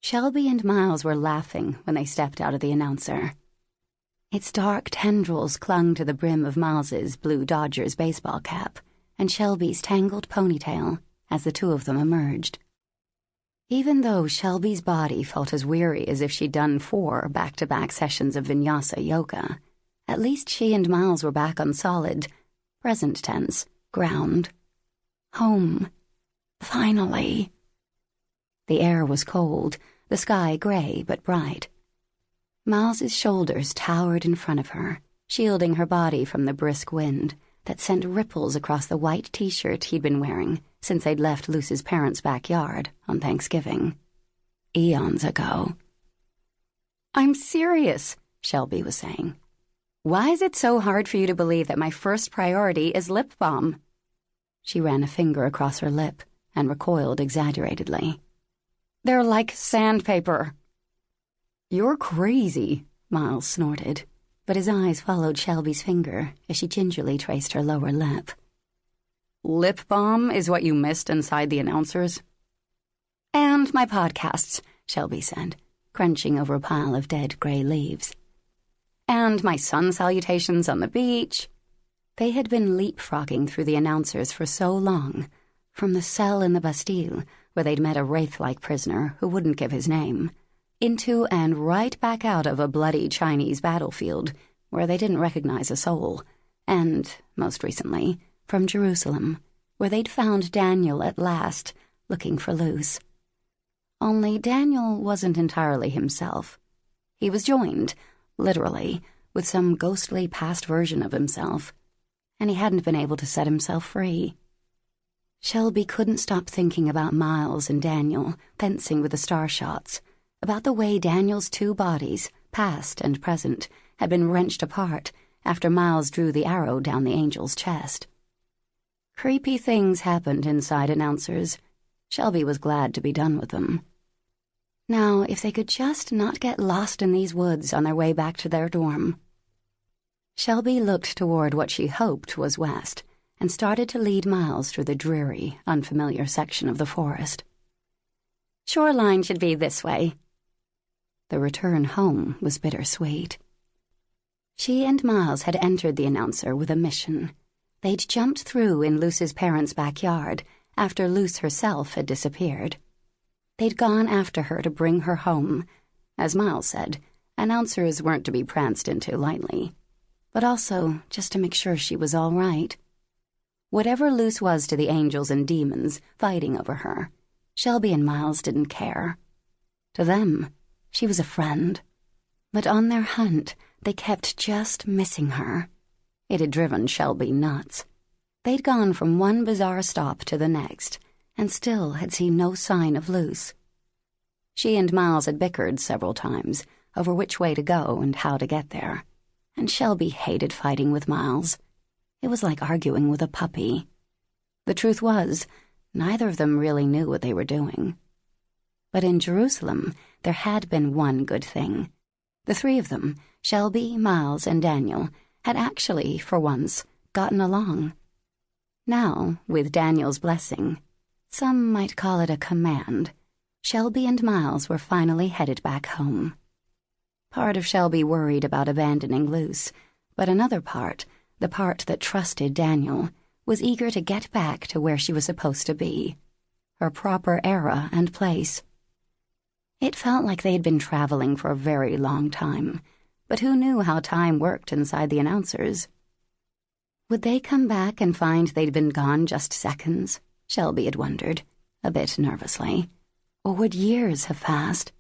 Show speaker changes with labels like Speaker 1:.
Speaker 1: Shelby and Miles were laughing when they stepped out of the announcer. Its dark tendrils clung to the brim of Miles's blue Dodgers baseball cap and Shelby's tangled ponytail as the two of them emerged. Even though Shelby's body felt as weary as if she'd done 4 back-to-back sessions of vinyasa yoga, at least she and Miles were back on solid, present tense, ground. Home. Finally. The air was cold, the sky gray but bright. Miles's shoulders towered in front of her, shielding her body from the brisk wind that sent ripples across the white t-shirt he'd been wearing since they'd left Luce's parents' backyard on Thanksgiving. Eons ago. "I'm serious," Shelby was saying. "Why is it so hard for you to believe that my first priority is lip balm?" She ran a finger across her lip and recoiled exaggeratedly. "They're like sandpaper." "You're crazy," Miles snorted, but his eyes followed Shelby's finger as she gingerly traced her lower lip. "Lip balm is what you missed inside the announcers?" "And my podcasts," Shelby said, crunching over a pile of dead gray leaves. "And my sun salutations on the beach." They had been leapfrogging through the announcers for so long, from the cell in the Bastille, where they'd met a wraith-like prisoner who wouldn't give his name, into and right back out of a bloody Chinese battlefield where they didn't recognize a soul, and, most recently, from Jerusalem, where they'd found Daniel at last, looking for Luce. Only Daniel wasn't entirely himself. He was joined, literally, with some ghostly past version of himself, and he hadn't been able to set himself free. Shelby couldn't stop thinking about Miles and Daniel fencing with the star shots, about the way Daniel's 2 bodies, past and present, had been wrenched apart after Miles drew the arrow down the angel's chest. Creepy things happened inside announcers. Shelby was glad to be done with them. Now, if they could just not get lost in these woods on their way back to their dorm. Shelby looked toward what she hoped was west and started to lead Miles through the dreary, unfamiliar section of the forest. "Shoreline should be this way." The return home was bittersweet. She and Miles had entered the announcer with a mission. They'd jumped through in Luce's parents' backyard after Luce herself had disappeared. They'd gone after her to bring her home. As Miles said, announcers weren't to be pranced into lightly, but also just to make sure she was all right. Whatever Luce was to the angels and demons fighting over her, Shelby and Miles didn't care. To them, she was a friend. But on their hunt, they kept just missing her. It had driven Shelby nuts. They'd gone from one bizarre stop to the next, and still had seen no sign of Luce. She and Miles had bickered several times over which way to go and how to get there, and Shelby hated fighting with Miles. It was like arguing with a puppy. The truth was, neither of them really knew what they were doing. But in Jerusalem, there had been one good thing. The 3 of them, Shelby, Miles, and Daniel, had actually, for once, gotten along. Now, with Daniel's blessing, some might call it a command, Shelby and Miles were finally headed back home. Part of Shelby worried about abandoning Luce, but another part, the part that trusted Daniel, was eager to get back to where she was supposed to be, her proper era and place. It felt like they'd been traveling for a very long time, but who knew how time worked inside the announcers? Would they come back and find they'd been gone just seconds? Shelby had wondered, a bit nervously. Or would years have passed?